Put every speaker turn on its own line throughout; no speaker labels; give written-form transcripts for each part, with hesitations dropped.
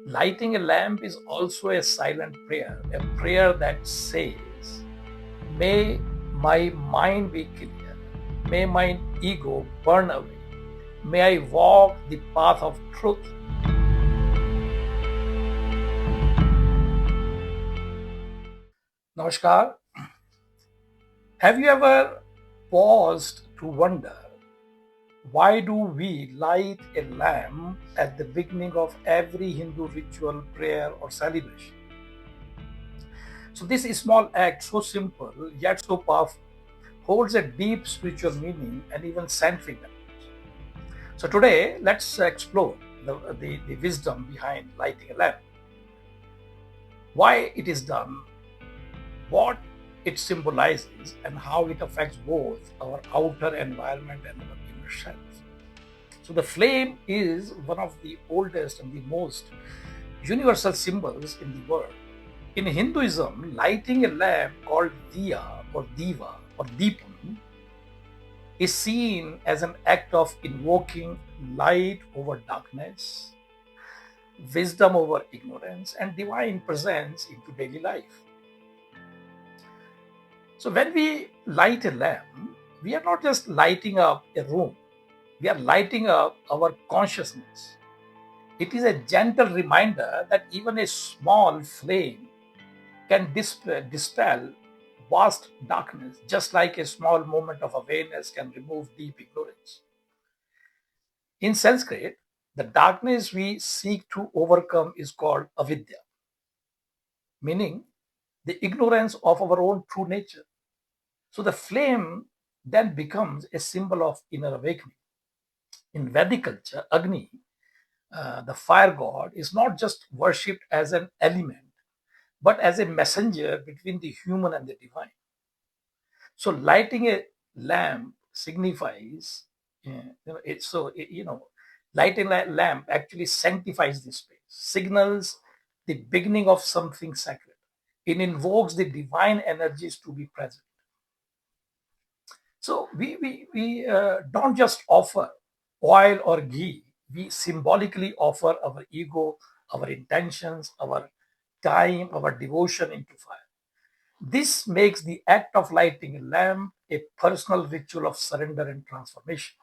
Lighting a lamp is also a silent prayer, a prayer that says, may my mind be clear, may my ego burn away, may I walk the path of truth. Namaskar. Have you ever paused to wonder why do we light a lamp at the beginning of every Hindu ritual, prayer, or celebration? So, this small act, so simple yet so powerful, holds a deep spiritual meaning and even scientific benefits. So, today let's explore the wisdom behind lighting a lamp, why it is done, what it symbolizes, and how it affects both our outer environment and our inner self. So, the flame is one of the oldest and the most universal symbols in the world. In Hinduism, lighting a lamp called Diya or Diva or Deepam is seen as an act of invoking light over darkness, wisdom over ignorance, and divine presence into daily life. So, when we light a lamp, we are not just lighting up a room, we are lighting up our consciousness. It is a gentle reminder that even a small flame can dispel vast darkness, just like a small moment of awareness can remove deep ignorance. In Sanskrit, the darkness we seek to overcome is called avidya, meaning the ignorance of our own true nature. So the flame then becomes a symbol of inner awakening. In Vedic culture, Agni, the fire god, is not just worshipped as an element, but as a messenger between the human and the divine. So lighting a lamp signifies, lighting a lamp actually sanctifies the space, signals the beginning of something sacred. It invokes the divine energies to be present. So we don't just offer oil or ghee, we symbolically offer our ego, our intentions, our time, our devotion into fire. This makes the act of lighting a lamp a personal ritual of surrender and transformation.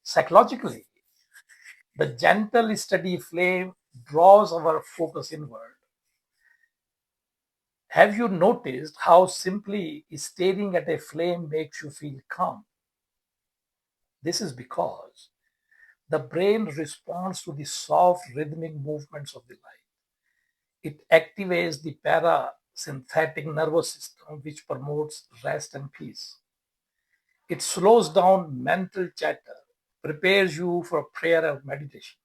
Psychologically, the gentle, steady flame draws our focus inward. Have you noticed how simply staring at a flame makes you feel calm? This is because the brain responds to the soft rhythmic movements of the light. It activates the parasympathetic nervous system, which promotes rest and peace. It slows down mental chatter, prepares you for prayer or meditation.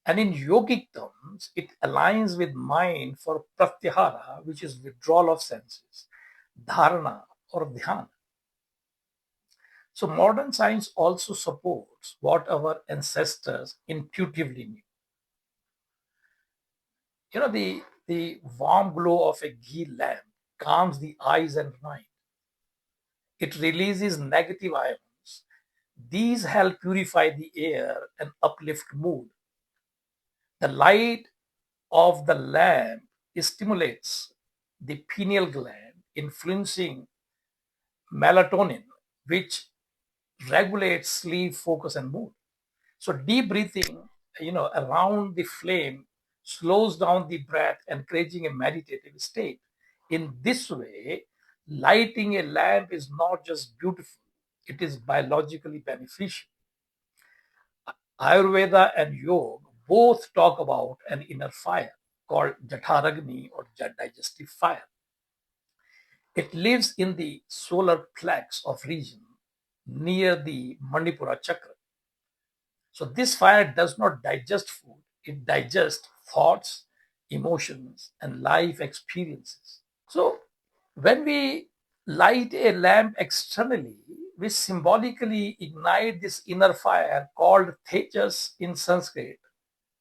And in yogic terms, it aligns with mind for pratyahara, which is withdrawal of senses, dharana or dhyana. So modern science also supports what our ancestors intuitively knew. The warm glow of a ghee lamp calms the eyes and mind. It releases negative ions. These help purify the air and uplift mood. The light of the lamp stimulates the pineal gland, influencing melatonin, which regulates sleep, focus, and mood. So deep breathing, around the flame slows down the breath, encouraging a meditative state. In this way, lighting a lamp is not just beautiful, it is biologically beneficial. Ayurveda and yoga both talk about an inner fire called Jatharagni or digestive fire. It lives in the solar plex of region near the Manipura chakra. So this fire does not digest food, it digests thoughts, emotions, and life experiences. So when we light a lamp externally, we symbolically ignite this inner fire called Tejas in Sanskrit.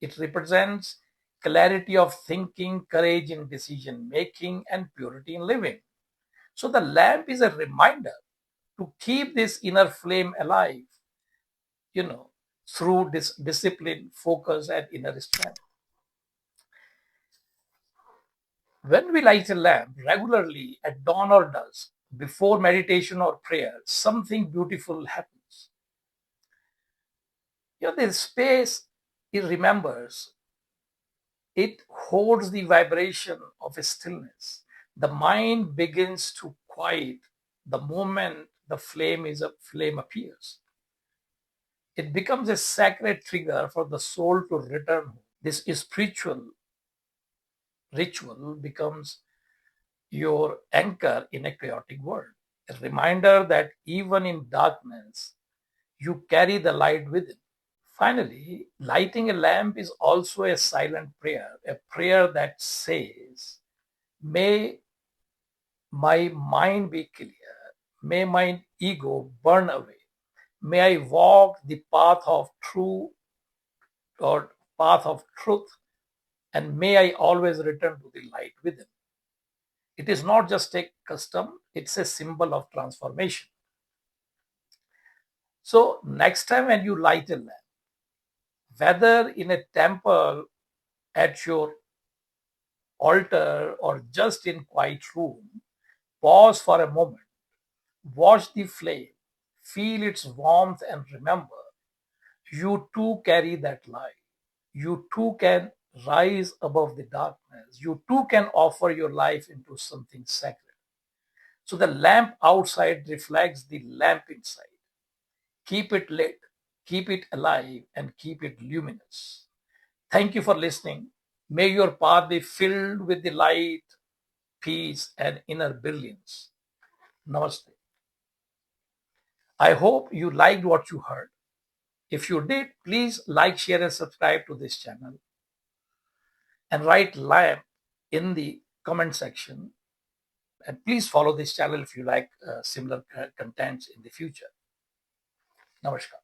It represents clarity of thinking, courage in decision making, and purity in living. So the lamp is a reminder to keep this inner flame alive, you know. through discipline, focus, and inner strength. When we light a lamp regularly at dawn or dusk, before meditation or prayer, something beautiful happens. The space it remembers, it holds the vibration of a stillness. The mind begins to quiet the moment the flame appears. It becomes a sacred trigger for the soul to return home. This spiritual ritual becomes your anchor in a chaotic world, a reminder that even in darkness, you carry the light within. Finally, lighting a lamp is also a silent prayer, a prayer that says, may my mind be clear, may my ego burn away, may I walk the path of true or path of truth, and may I always return to the light within. It is not just a custom, it's a symbol of transformation. So, next time when you light a lamp, whether in a temple, at your altar, or just in quiet room, pause for a moment, watch the flame, feel its warmth, and remember, you too carry that light. You too can rise above the darkness. You too can offer your life into something sacred. So the lamp outside reflects the lamp inside. Keep it lit, keep it alive, and keep it luminous. Thank you for listening. May your path be filled with the light, peace, and inner brilliance. Namaste. I hope you liked what you heard. If you did, please like, share, and subscribe to this channel. And write lamp in the comment section. And please follow this channel if you like similar contents in the future. Namaskar.